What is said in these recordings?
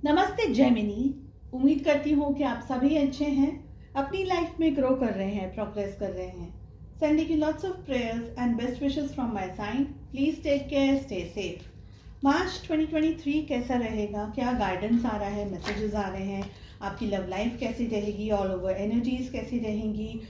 नमस्ते जेमिनी। उम्मीद करती हूँ कि आप सभी अच्छे हैं, अपनी लाइफ में ग्रो कर रहे हैं, प्रोग्रेस कर रहे हैं। Sending you lots of prayers and best wishes from my side. Please take care, stay safe. March 2023 कैसा रहेगा, क्या गाइडेंस आ रहा है, मैसेजेस आ रहे हैं, आपकी लव लाइफ कैसी रहेगी, ऑल ओवर एनर्जीज कैसी रहेंगी,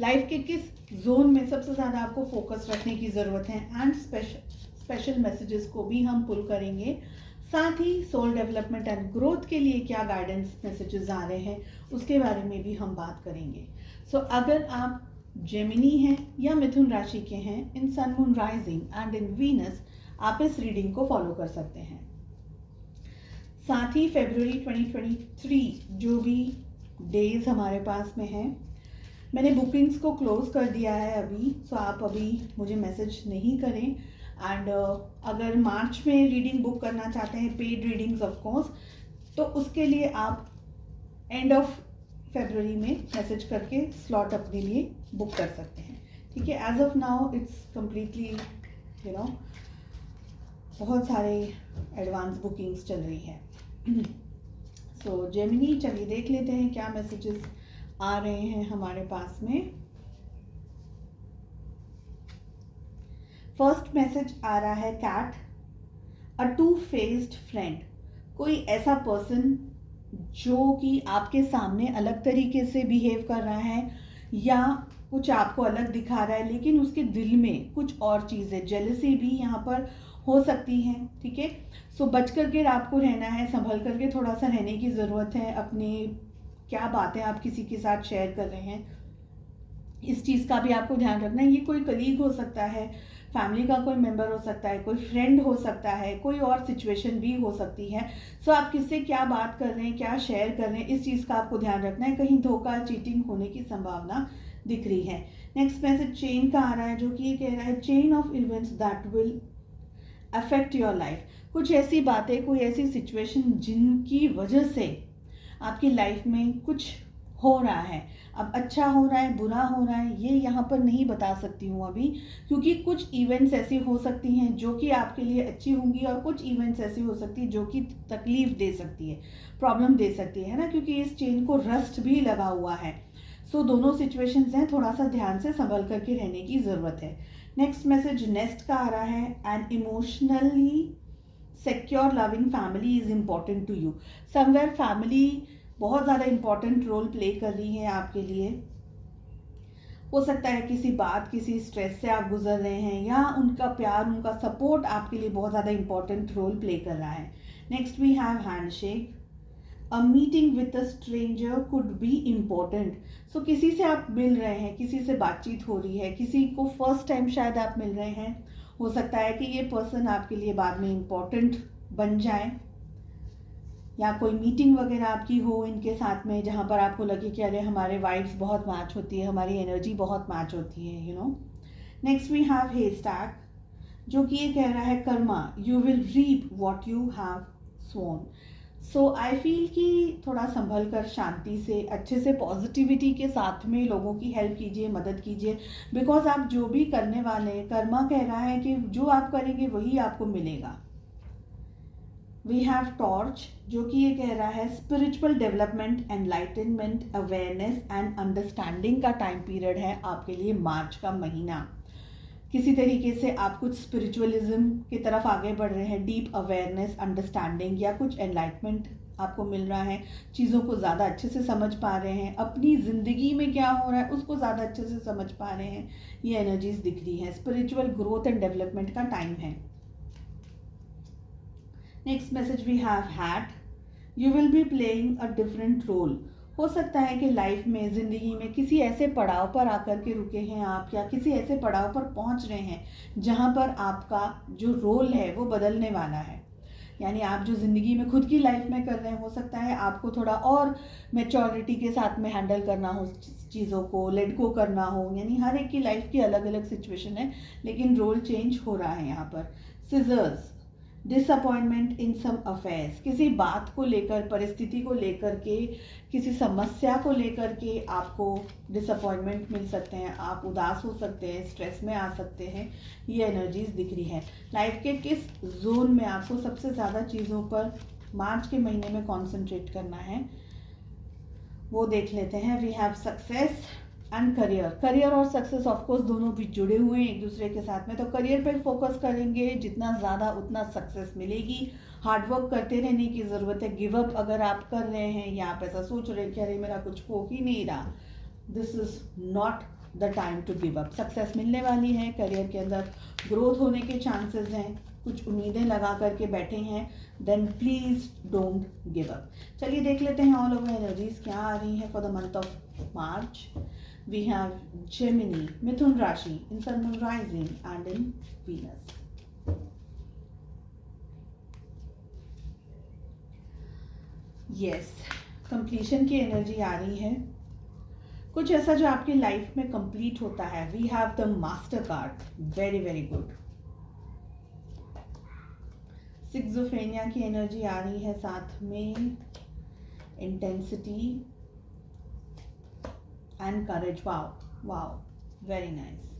लाइफ के किस जोन में सबसे ज़्यादा आपको फोकस रखने की ज़रूरत है, एंड स्पेशल मैसेजेस को भी हम पुल करेंगे। साथ ही सोल डेवलपमेंट एंड ग्रोथ के लिए क्या गाइडेंस मैसेजेस आ रहे हैं उसके बारे में भी हम बात करेंगे। अगर आप जेमिनी हैं या मिथुन राशि के हैं, in sun moon rising and in Venus, आप इस रीडिंग को फॉलो कर सकते हैं। साथ ही फरवरी 2023 जो भी डेज हमारे पास में है, मैंने बुकिंग्स को क्लोज कर दिया है अभी, आप अभी मुझे मैसेज नहीं करें। एंड अगर मार्च में रीडिंग बुक करना चाहते हैं, पेड रीडिंग्स ऑफ कोर्स, तो उसके लिए आप एंड ऑफ फरवरी में मैसेज करके स्लॉट अपने लिए बुक कर सकते हैं। ठीक है, as of now it's completely बहुत सारे एडवांस बुकिंग्स चल रही है। जेमिनी, चलिए देख लेते हैं क्या मैसेजेस आ रहे हैं हमारे पास में। फर्स्ट मैसेज आ रहा है card, a two faced friend. कोई ऐसा पर्सन जो कि आपके सामने अलग तरीके से बिहेव कर रहा है या कुछ आपको अलग दिखा रहा है, लेकिन उसके दिल में कुछ और चीज़ है। जेलसी भी यहाँ पर हो सकती है। ठीक है, बच करके आपको रहना है, संभल करके थोड़ा सा रहने की ज़रूरत है। अपने क्या बातें आप किसी के साथ शेयर कर रहे हैं, इस चीज़ का भी आपको ध्यान रखना है। ये कोई कलीग हो सकता है, फैमिली का कोई मेंबर हो सकता है, कोई फ्रेंड हो सकता है, कोई और सिचुएशन भी हो सकती है। आप किससे क्या बात कर रहे हैं, क्या शेयर कर रहे हैं, इस चीज़ का आपको ध्यान रखना है। कहीं धोखा, चीटिंग होने की संभावना दिख रही है। नेक्स्ट मैसेज चेन का आ रहा है, जो कि ये कह रहा है chain of events that will affect your life. कुछ ऐसी बातें, कोई ऐसी सिचुएशन जिनकी वजह से आपकी लाइफ में कुछ हो रहा है। अब अच्छा हो रहा है, बुरा हो रहा है, ये यहाँ पर नहीं बता सकती हूँ अभी, क्योंकि कुछ इवेंट्स ऐसी हो सकती हैं जो कि आपके लिए अच्छी होंगी, और कुछ इवेंट्स ऐसी हो सकती है जो कि तकलीफ दे सकती है, प्रॉब्लम दे सकती है ना, क्योंकि इस चेन को रस्ट भी लगा हुआ है। दोनों सिचुएशंस हैं, थोड़ा सा ध्यान से संभल करके रहने की ज़रूरत है। नेक्स्ट मैसेज नेस्ट का आ रहा है, and emotionally secure loving family is important to you. Somewhere family बहुत ज़्यादा इम्पॉर्टेंट रोल प्ले कर रही है आपके लिए। हो सकता है किसी बात, किसी स्ट्रेस से आप गुजर रहे हैं, या उनका प्यार, उनका सपोर्ट आपके लिए बहुत ज़्यादा इम्पॉर्टेंट रोल प्ले कर रहा है। Next we have handshake, a meeting with a stranger could be important. किसी से आप मिल रहे हैं, किसी से बातचीत हो रही है, किसी को फर्स्ट टाइम शायद आप मिल रहे हैं। हो सकता है कि ये पर्सन आपके लिए बाद में इम्पोर्टेंट बन जाए, या कोई मीटिंग वगैरह आपकी हो इनके साथ में, जहाँ पर आपको लगे कि अरे हमारे वाइब्स बहुत मैच होती है, हमारी एनर्जी बहुत मैच होती है। नेक्स्ट वी हैव हेस्टैक, जो कि ये कह रहा है karma, you will reap what you have sown. I feel कि थोड़ा संभल कर, शांति से, अच्छे से, पॉजिटिविटी के साथ में लोगों की हेल्प कीजिए, मदद कीजिए, बिकॉज आप जो भी करने वाले हैं, कर्मा कह रहा है कि जो आप करेंगे वही आपको मिलेगा। वी हैव टॉर्च, जो कि ये कह रहा है spiritual development, enlightenment, awareness and understanding का टाइम पीरियड है आपके लिए, मार्च का महीना। किसी तरीके से आप कुछ स्पिरिचुअलिज्म की तरफ आगे बढ़ रहे हैं, डीप अवेयरनेस, अंडरस्टैंडिंग, या कुछ एनलाइटमेंट आपको मिल रहा है, चीज़ों को ज़्यादा अच्छे से समझ पा रहे हैं, अपनी ज़िंदगी में क्या हो रहा है उसको ज़्यादा अच्छे से समझ पा रहे हैं, ये एनर्जीज दिख रही हैं। स्पिरिचुअल ग्रोथ एंड डेवलपमेंट का टाइम है। Next message we have hat, you will be playing a different role. हो सकता है कि लाइफ में, ज़िंदगी में किसी ऐसे पड़ाव पर आकर के रुके हैं आप, या किसी ऐसे पड़ाव पर पहुंच रहे हैं जहां पर आपका जो रोल है वो बदलने वाला है। यानी आप जो ज़िंदगी में खुद की लाइफ में कर रहे हैं, हो सकता है आपको थोड़ा और मैच्योरिटी के साथ में हैंडल करना हो चीज़ों को, लेट गो करना हो। यानी हर एक की लाइफ की अलग अलग सिचुएशन है, लेकिन रोल चेंज हो रहा है यहाँ पर। सिजर्स, डिसअपॉइंटमेंट इन सम अफेयर्स, किसी बात को लेकर, परिस्थिति को लेकर के, किसी समस्या को लेकर के आपको डिसअपॉइंटमेंट मिल सकते हैं, आप उदास हो सकते हैं, स्ट्रेस में आ सकते हैं, ये एनर्जीज दिख रही है। लाइफ के किस जोन में आपको सबसे ज़्यादा चीज़ों पर मार्च के महीने में कॉन्सेंट्रेट करना है वो देख लेते हैं। We have success and career. Career और सक्सेस ऑफकोर्स दोनों भी जुड़े हुए हैं एक दूसरे के साथ में। तो करियर पे फोकस करेंगे, जितना ज़्यादा उतना सक्सेस मिलेगी। हार्डवर्क करते रहने की ज़रूरत है। गिव अप अगर आप कर रहे हैं या आप ऐसा सोच रहे हैं कि अरे मेरा कुछ हो ही नहीं रहा, this is not the time to give up. Success मिलने वाली है, करियर के अंदर ग्रोथ होने के चांसेस हैं, कुछ उम्मीदें लगा करके बैठे हैं, then please don't give up. चलिए देख लेते हैं ऑल ओवर एनर्जीज क्या आ रही है for the month of March. We have Gemini, Mithun राशि, in sun, moon, rising and in Venus. Yes, completion की एनर्जी आ रही है, कुछ ऐसा जो आपकी लाइफ में कंप्लीट होता है। We have the master card, very very good. सिक्सोफेनिया की एनर्जी आ रही है, साथ में intensity and courage. Wow wow, very nice.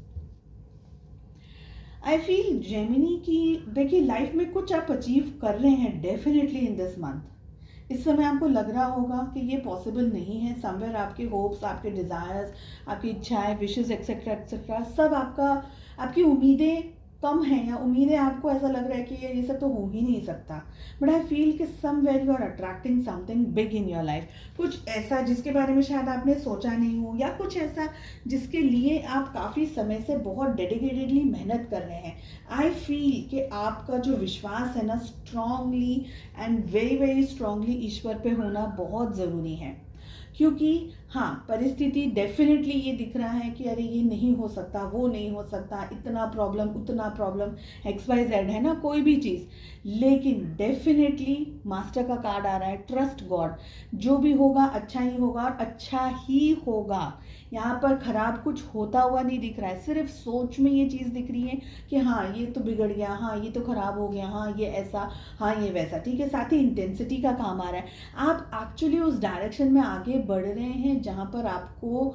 I feel Gemini की, देखिए लाइफ में कुछ आप अचीव कर रहे हैं डेफिनेटली इन दिस मंथ। इस समय आपको लग रहा होगा कि ये पॉसिबल नहीं है। समवेयर आपके होप्स, आपके डिज़ायर्स, आपकी इच्छाएं, विशेस एक्सेट्रा एक्सेट्रा, सब आपकी उम्मीदें कम हैं, या उम्मीदें आपको ऐसा लग रहा है कि ये सब तो हो ही नहीं सकता। बट आई फील कि somewhere you are attracting something big in your life. कुछ ऐसा जिसके बारे में शायद आपने सोचा नहीं हो, या कुछ ऐसा जिसके लिए आप काफ़ी समय से बहुत डेडिकेटेडली मेहनत कर रहे हैं। आई फील कि आपका जो विश्वास है ना, strongly and very very strongly ईश्वर पे होना बहुत ज़रूरी है। क्योंकि हाँ, परिस्थिति डेफिनेटली ये दिख रहा है कि अरे ये नहीं हो सकता, वो नहीं हो सकता, इतना प्रॉब्लम, उतना प्रॉब्लम, XYZ है ना कोई भी चीज़। लेकिन डेफिनेटली मास्टर का कार्ड आ रहा है, ट्रस्ट गॉड। जो भी होगा अच्छा ही होगा और अच्छा ही होगा। यहाँ पर खराब कुछ होता हुआ नहीं दिख रहा है, सिर्फ सोच में ये चीज़ दिख रही है कि हाँ ये तो बिगड़ गया, हाँ ये तो खराब हो गया, हाँ ये ऐसा, हाँ ये वैसा। ठीक है, साथ ही इंटेंसिटी का काम आ रहा है। आप एक्चुअली उस डायरेक्शन में आगे बढ़ रहे हैं जहाँ पर आपको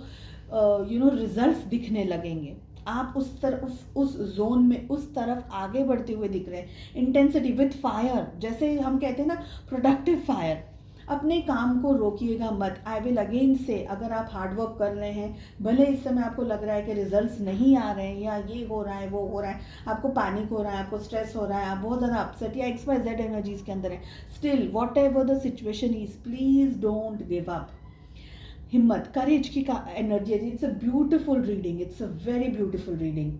रिजल्ट्स दिखने लगेंगे। आप उस तरफ, उस जोन में, उस तरफ आगे बढ़ते हुए दिख रहे हैं। इंटेंसिटी विथ फायर, जैसे हम कहते हैं ना प्रोडक्टिव फायर। अपने काम को रोकिएगा मत। आई विल अगेन से, अगर आप हार्डवर्क कर रहे हैं, भले इस समय आपको लग रहा है कि रिजल्ट्स नहीं आ रहे हैं, या ये हो रहा है वो हो रहा है, आपको पैनिक हो रहा है, आपको स्ट्रेस हो रहा है, आप बहुत ज़्यादा अपसेट या XYZ एनर्जीज के अंदर है, still what ever the situation is, please don't give up. हिम्मत, करेज की एनर्जी है। It's a beautiful reading, it's a very beautiful reading.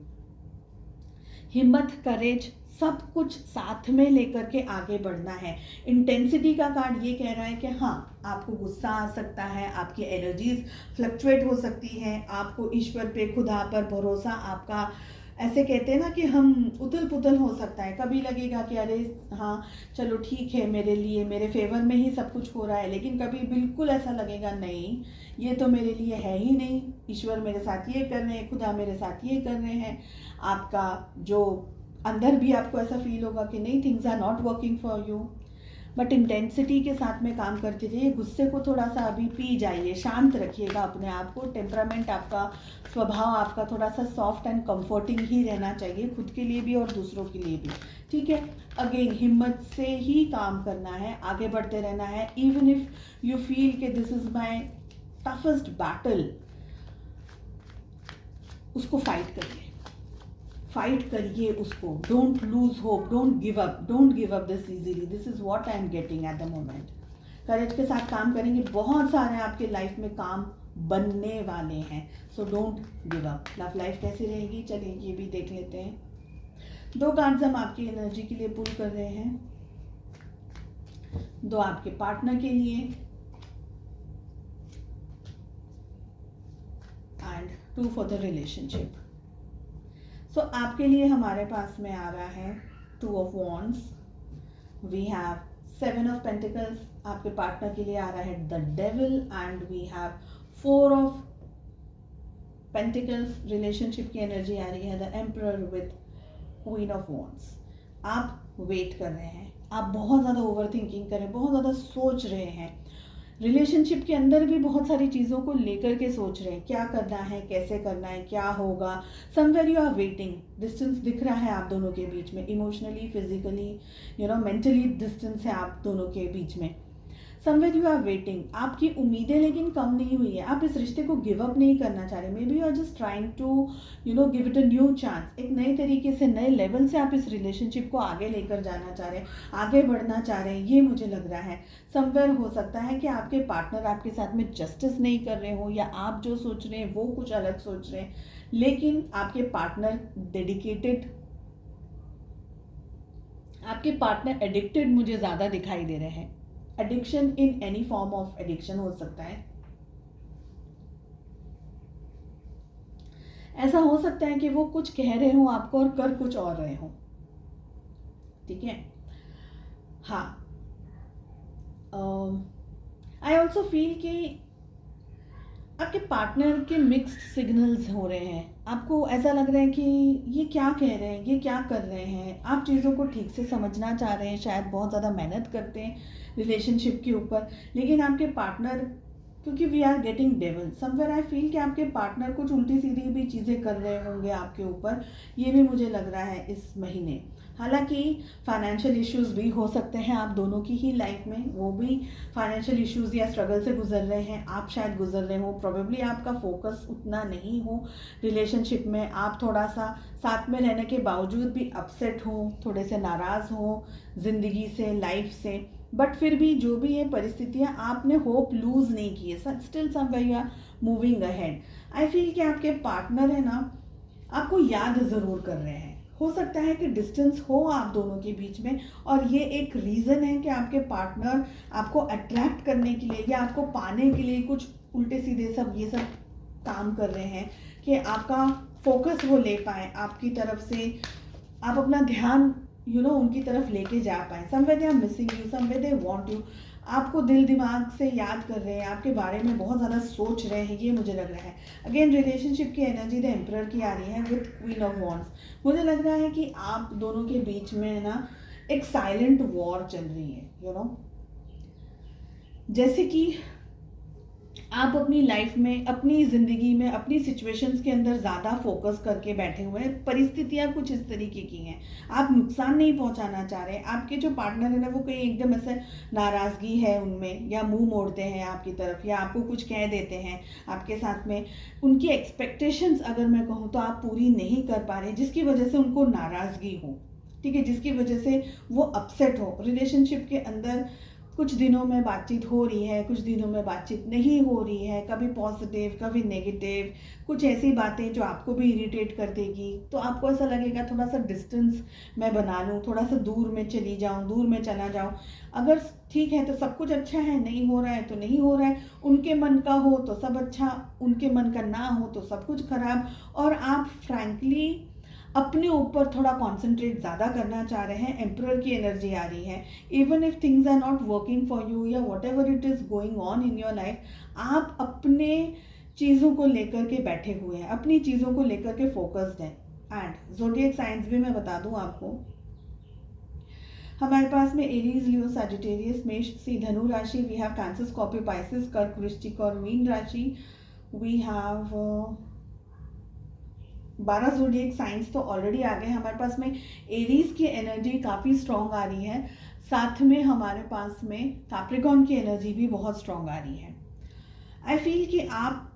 हिम्मत, करेज, सब कुछ साथ में लेकर के आगे बढ़ना है। इंटेंसिटी का कार्ड ये कह रहा है कि हाँ, आपको गुस्सा आ सकता है, आपकी एनर्जीज फ्लक्चुएट हो सकती हैं, आपको ईश्वर पे, खुदा पर भरोसा आपका, ऐसे कहते हैं ना कि हम उथल पुथल हो सकता है। कभी लगेगा कि अरे हाँ चलो ठीक है, मेरे लिए, मेरे फेवर में ही सब कुछ हो रहा है, लेकिन कभी बिल्कुल ऐसा लगेगा नहीं, ये तो मेरे लिए है ही नहीं, ईश्वर मेरे साथ ये कर रहे हैं, खुदा मेरे साथ ये कर रहे हैं। आपका जो अंदर भी आपको ऐसा फील होगा कि नहीं, things are not working for you. But intensity के साथ में काम करते रहिए। गुस्से को थोड़ा सा अभी पी जाइए, शांत रखिएगा अपने आप को। टेम्परामेंट आपका, स्वभाव आपका थोड़ा सा सॉफ्ट एंड कंफर्टिंग ही रहना चाहिए, खुद के लिए भी और दूसरों के लिए भी। ठीक है, अगेन हिम्मत से ही काम करना है, आगे बढ़ते रहना है। इवन इफ यू फील कि this is my toughest battle, उसको फाइट करिए, फाइट करिए उसको। Don't lose hope, don't give up this easily. This is what I am getting at the moment. Courage के साथ काम करेंगे, बहुत सारे आपके लाइफ में काम बनने वाले हैं। So don't give up. Love life कैसी रहेगी, चलिए ये भी देख लेते हैं। 2 कार्ड्स हम आपकी एनर्जी के लिए पुल कर रहे हैं, 2 आपके पार्टनर के लिए and 2 for the relationship. So आपके लिए हमारे पास में आ रहा है 2 of wands, we have 7 of pentacles. आपके पार्टनर के लिए आ रहा है the devil and we have 4 of pentacles. Relationship की एनर्जी आ रही है the emperor with queen of wands. आप वेट कर रहे हैं, आप बहुत ज़्यादा ओवर थिंकिंग कर रहे हैं, बहुत ज़्यादा सोच रहे हैं, रिलेशनशिप के अंदर भी बहुत सारी चीज़ों को लेकर के सोच रहे हैं, क्या करना है, कैसे करना है, क्या होगा। Somewhere you are waiting, distance दिख रहा है आप दोनों के बीच में, इमोशनली, फिजिकली, मेंटली डिस्टेंस है आप दोनों के बीच में। समवेयर यू आर वेटिंग, आपकी उम्मीदें लेकिन कम नहीं हुई है, आप इस रिश्ते को गिव अप नहीं करना चाह रहे। Maybe you are just trying to give it a new chance, एक नए तरीके से, नए लेवल से आप इस रिलेशनशिप को आगे लेकर जाना चाह रहे हैं, आगे बढ़ना चाह रहे हैं, ये मुझे लग रहा है। समवेयर हो सकता है कि आपके पार्टनर आपके साथ में जस्टिस नहीं कर रहे हो, या आप जो सोच रहे हैं वो कुछ अलग सोच रहे हैं, लेकिन आपके पार्टनर डेडिकेटेड, आपके पार्टनर एडिक्टेड मुझे ज़्यादा दिखाई दे रहे हैं। Addiction in any form of addiction हो सकता है। ऐसा हो सकता है कि वो कुछ कह रहे हो आपको और कर कुछ और रहे हो। ठीक है, हाँ। आई ऑल्सो फील कि आपके पार्टनर के मिक्स्ड सिग्नल्स हो रहे हैं। आपको ऐसा लग रहा है कि ये क्या कह रहे हैं, ये क्या कर रहे हैं। आप चीज़ों को ठीक से समझना चाह रहे हैं, शायद बहुत ज़्यादा मेहनत करते हैं रिलेशनशिप के ऊपर, लेकिन आपके पार्टनर, क्योंकि we are getting devil somewhere, I feel कि आपके पार्टनर कुछ उल्टी सीधी भी चीज़ें कर रहे होंगे आपके ऊपर, ये भी मुझे लग रहा है इस महीने। हालांकि फाइनेंशियल इश्यूज भी हो सकते हैं आप दोनों की ही लाइफ में, वो भी फाइनेंशियल इश्यूज या स्ट्रगल से गुजर रहे हैं, आप शायद गुजर रहे हो। प्रोबेबली आपका फोकस उतना नहीं हो रिलेशनशिप में, आप थोड़ा सा साथ में रहने के बावजूद भी अपसेट हो, थोड़े से नाराज़ हो ज़िंदगी से, लाइफ से। बट फिर भी जो भी है परिस्थितियाँ, आपने होप लूज नहीं की है, still somewhere you are moving ahead. I feel कि आपके पार्टनर है ना, आपको याद ज़रूर कर रहे हैं। हो सकता है कि डिस्टेंस हो आप दोनों के बीच में, और ये एक रीज़न है कि आपके पार्टनर आपको अट्रैक्ट करने के लिए या आपको पाने के लिए कुछ उल्टे सीधे सब ये सब काम कर रहे हैं कि आपका फोकस वो ले पाए आपकी तरफ से, आप अपना ध्यान उनकी तरफ लेके जा पाए। Somewhere they are missing you, somewhere they want you, आपको दिल दिमाग से याद कर रहे हैं, आपके बारे में बहुत ज़्यादा सोच रहे हैं, ये मुझे लग रहा है। अगेन रिलेशनशिप की एनर्जी द एम्परर की आ रही है विद क्वीन ऑफ वॉन्ड्स। मुझे लग रहा है कि आप दोनों के बीच में ना एक साइलेंट वॉर चल रही है, जैसे कि आप अपनी लाइफ में, अपनी ज़िंदगी में, अपनी सिचुएशंस के अंदर ज़्यादा फोकस करके बैठे हुए हैं। परिस्थितियाँ कुछ इस तरीके की हैं, आप नुकसान नहीं पहुंचाना चाह रहे। आपके जो पार्टनर है ना, वो कहीं एकदम ऐसे नाराज़गी है उनमें, या मुंह मोड़ते हैं आपकी तरफ, या आपको कुछ कह देते हैं आपके साथ में। उनकी एक्सपेक्टेशंस अगर मैं कहूँ तो आप पूरी नहीं कर पा रहे, जिसकी वजह से उनको नाराज़गी हो, ठीक है, जिसकी वजह से वो अपसेट हो। रिलेशनशिप के अंदर कुछ दिनों में बातचीत हो रही है, कुछ दिनों में बातचीत नहीं हो रही है, कभी पॉजिटिव कभी नेगेटिव, कुछ ऐसी बातें जो आपको भी इरिटेट कर देगी, तो आपको ऐसा लगेगा थोड़ा सा डिस्टेंस मैं बना लूँ, थोड़ा सा दूर में चली जाऊँ, दूर में चला जाऊँ। अगर ठीक है तो सब कुछ अच्छा है, नहीं हो रहा है तो नहीं हो रहा है। उनके मन का हो तो सब अच्छा, उनके मन का ना हो तो सब कुछ खराब। और आप फ्रैंकली अपने ऊपर थोड़ा कॉन्सेंट्रेट ज़्यादा करना चाह रहे हैं। एम्परर की एनर्जी आ रही है। Even if things are not working for you, या whatever it is going on in your life, आप अपने चीज़ों को लेकर के बैठे हुए हैं, अपनी चीज़ों को लेकर के फोकस्ड हैं। एंड ज़ोडिएक साइंस भी मैं बता दूं आपको, हमारे पास में एरीज, लियो, सजिटेरियस, मेष, सी धनु राशि, we have Cancer, Scorpio, Pisces, कर्क, वृश्चिक और मीन राशि। वी हैव 12 ज़ोडिएक साइंस तो ऑलरेडी आ गए हमारे पास में। एरीज की एनर्जी काफ़ी स्ट्रॉन्ग आ रही है, साथ में हमारे पास में कैप्रिकॉर्न की एनर्जी भी बहुत स्ट्रॉन्ग आ रही है। आई फील कि आप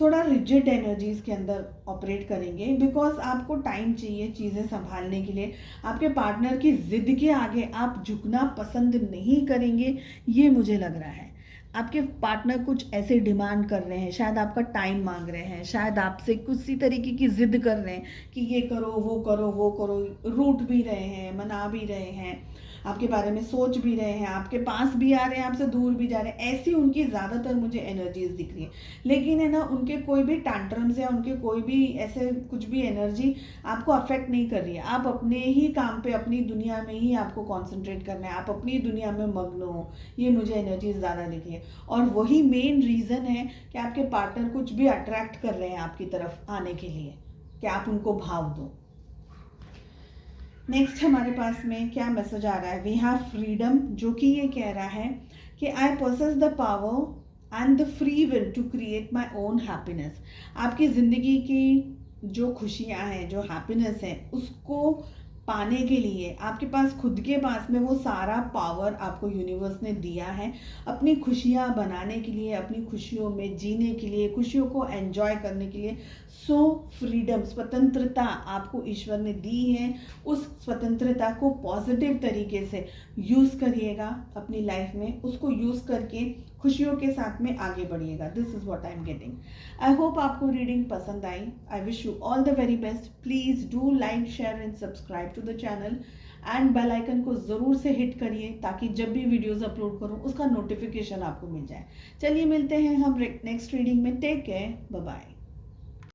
थोड़ा रिजिड एनर्जीज के अंदर ऑपरेट करेंगे, बिकॉज आपको टाइम चाहिए चीज़ें संभालने के लिए। आपके पार्टनर की जिद के आगे आप झुकना पसंद नहीं करेंगे, ये मुझे लग रहा है। आपके पार्टनर कुछ ऐसे डिमांड कर रहे हैं, शायद आपका टाइम मांग रहे हैं, शायद आपसे कुछ सी तरीके की जिद कर रहे हैं कि ये करो वो करो वो करो, रूठ भी रहे हैं, मना भी रहे हैं, आपके बारे में सोच भी रहे हैं, आपके पास भी आ रहे हैं, आपसे दूर भी जा रहे हैं। ऐसी उनकी ज़्यादातर मुझे एनर्जीज दिख रही है। लेकिन है ना, उनके कोई भी टैंट्रम्स या उनके कोई भी ऐसे कुछ भी एनर्जी आपको अफेक्ट नहीं कर रही है। आप अपने ही काम पे, अपनी दुनिया में ही आपको कॉन्सेंट्रेट करना है, आप अपनी दुनिया में मग्न हो, ये मुझे एनर्जीज ज़्यादा दिख रही है। और वही मेन रीज़न है कि आपके पार्टनर कुछ भी अट्रैक्ट कर रहे हैं आपकी तरफ आने के लिए, कि आप उनको भाव दो। नेक्स्ट हमारे पास में क्या मैसेज आ रहा है, वी हैव फ्रीडम, जो कि ये कह रहा है कि I possess the power and the free will to create my own happiness. आपकी ज़िंदगी की जो खुशियाँ हैं, जो हैप्पीनेस है, उसको पाने के लिए आपके पास खुद के पास में वो सारा पावर आपको यूनिवर्स ने दिया है अपनी खुशियाँ बनाने के लिए, अपनी खुशियों में जीने के लिए, खुशियों को एंजॉय करने के लिए। सो फ्रीडम, स्वतंत्रता आपको ईश्वर ने दी है। उस स्वतंत्रता को पॉजिटिव तरीके से यूज़ करिएगा अपनी लाइफ में, उसको यूज़ करके खुशियों के साथ में आगे बढ़िएगा। This is what I am getting. I hope आपको रीडिंग पसंद आई। I wish you all the very best. Please do like, share and subscribe to the channel and bell icon को ज़रूर से हिट करिए ताकि जब भी वीडियोस अपलोड करूं उसका नोटिफिकेशन आपको मिल जाए। चलिए मिलते हैं हम नेक्स्ट रीडिंग में। Take care, bye bye.